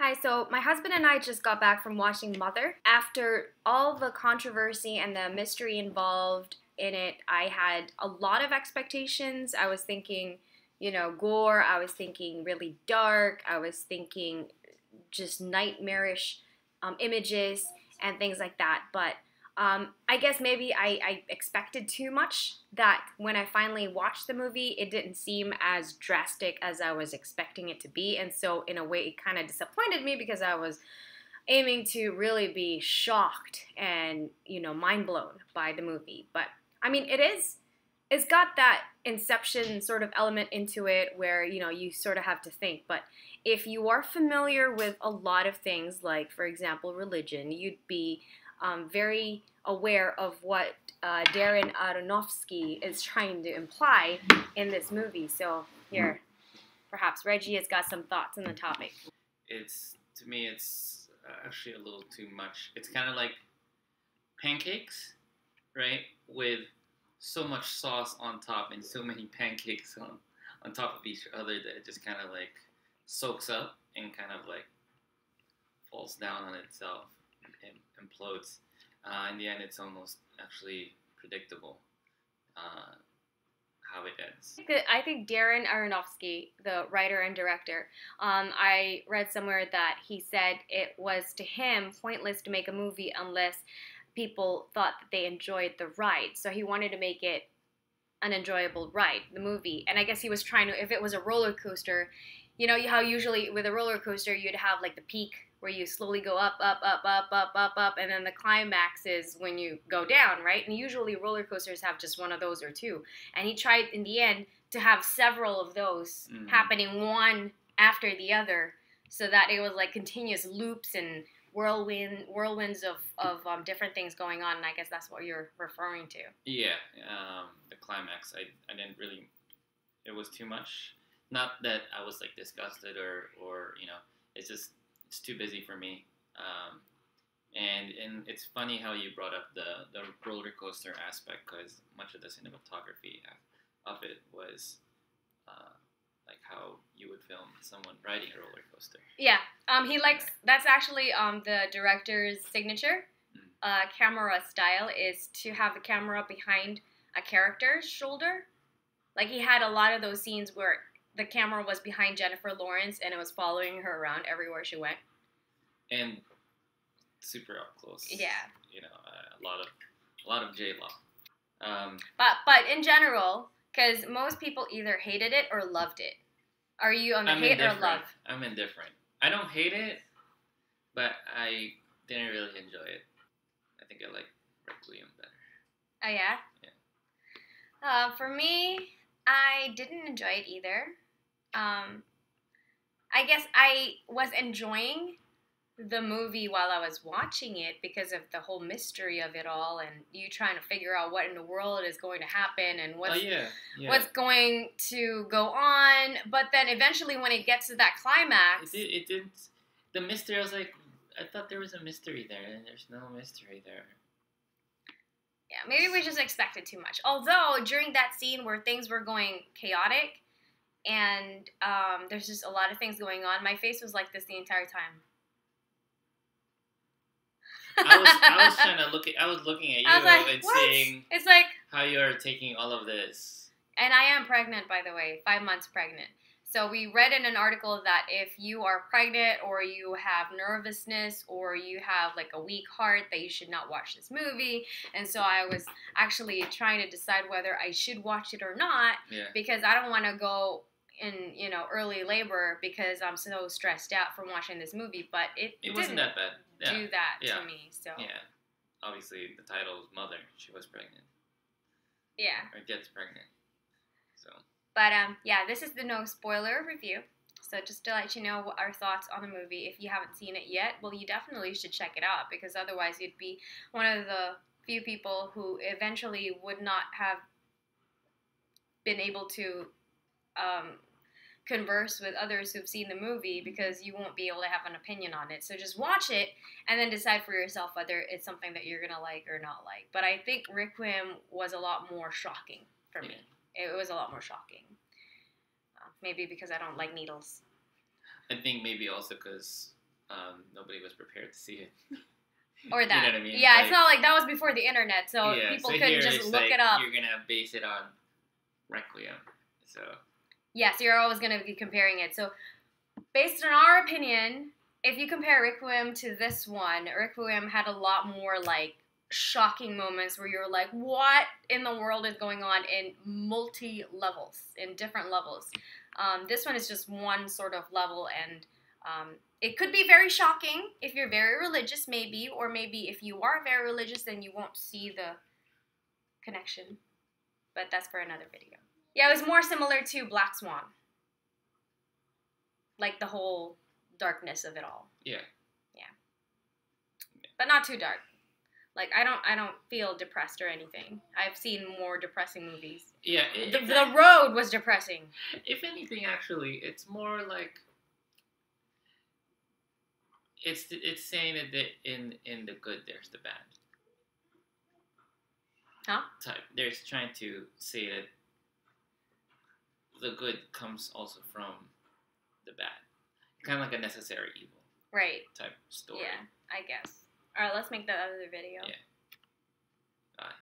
Hi, so my husband and I just got back from watching Mother. After all the controversy and the mystery involved in it, I had a lot of expectations. I was thinking, gore. I was thinking really dark. I was thinking just nightmarish images and things like that. But I guess maybe I expected too much, that when I finally watched the movie, it didn't seem as drastic as I was expecting it to be. And so in a way, it kind of disappointed me because I was aiming to really be shocked and, mind blown by the movie. But I mean, it's got that Inception sort of element into it where, you sort of have to think. But if you are familiar with a lot of things, like, for example, religion, you'd be very aware of what Darren Aronofsky is trying to imply in this movie. So here, perhaps Reggie has got some thoughts on the topic. To me, it's actually a little too much. It's kind of like pancakes, right? With so much sauce on top and so many pancakes on top of each other that it just kind of like soaks up and kind of like falls down on itself and implodes. In the end, it's almost actually predictable how it ends. I think Darren Aronofsky, the writer and director, I read somewhere that he said it was, to him, pointless to make a movie unless people thought that they enjoyed the ride. So he wanted to make it an enjoyable ride, the movie. And I guess he was trying to, if it was a roller coaster, how usually with a roller coaster you'd have like the peak where you slowly go up, up, up, up, up, up, up, and then the climax is when you go down, right? And usually roller coasters have just one of those or two. And he tried in the end to have several of those happening one after the other, so that it was like continuous loops and whirlwinds of different things going on. And I guess that's what you're referring to. Yeah, the climax, I didn't really, it was too much. Not that I was like disgusted or it's just, it's too busy for me. And it's funny how you brought up the roller coaster aspect, because much of the cinematography of it was like how you would film someone riding a roller coaster. Yeah, he likes, that's actually the director's signature camera style, is to have the camera behind a character's shoulder. Like, he had a lot of those scenes where the camera was behind Jennifer Lawrence and it was following her around everywhere she went. And super up close. Yeah. A lot of J-Law. But in general, because most people either hated it or loved it. Are you on the hate or love? I'm indifferent. I don't hate it, but I didn't really enjoy it. I think I like Requiem better. Oh, yeah? Yeah. For me, I didn't enjoy it either. I guess I was enjoying the movie while I was watching it because of the whole mystery of it all, and you trying to figure out what in the world is going to happen and what's going to go on. But then eventually, when it gets to that climax, it didn't. The mystery, I was like, I thought there was a mystery there, and there's no mystery there. Yeah, maybe we just expected too much. Although, during that scene where things were going chaotic and there's just a lot of things going on, my face was like this the entire time. I was trying to I was looking at you and seeing it's like how you're taking all of this. And I am pregnant, by the way, 5 months pregnant. So we read in an article that if you are pregnant or you have nervousness or you have like a weak heart, that you should not watch this movie. And so I was actually trying to decide whether I should watch it or not, because I don't want to go in, early labor because I'm so stressed out from watching this movie. But it wasn't that bad. Do that to me. So yeah, obviously the title is Mother. She was pregnant. Yeah. Or gets pregnant. So. But this is the no spoiler review. So just to let you know what our thoughts on the movie. If you haven't seen it yet, well, you definitely should check it out, because otherwise you'd be one of the few people who eventually would not have been able to converse with others who've seen the movie, because you won't be able to have an opinion on it. So just watch it and then decide for yourself whether it's something that you're gonna like or not like. But I think Requiem was a lot more shocking for me. It was a lot more shocking. Maybe because I don't like needles. I think maybe also because nobody was prepared to see it. Or that. You know what I mean? Yeah, like, it's not like that was before the internet, so yeah, people so couldn't just look it up. You're gonna base it on Requiem, so. Yes, you're always gonna be comparing it. So, based on our opinion, if you compare Requiem to this one, Requiem had a lot more like shocking moments where you're like, what in the world is going on in multi-levels, in different levels. This one is just one sort of level, and it could be very shocking if you're very religious, maybe, or maybe if you are very religious, then you won't see the connection. But that's for another video. Yeah, it was more similar to Black Swan. Like the whole darkness of it all. Yeah. But not too dark. Like I don't feel depressed or anything. I've seen more depressing movies. Yeah. The Road was depressing. If anything, actually, it's more like it's saying that in the good there's the bad. Huh? Type. They're trying to say that the good comes also from the bad. Kind of like a necessary evil. Right. Type story. Yeah, I guess. All right, let's make that other video. Yeah.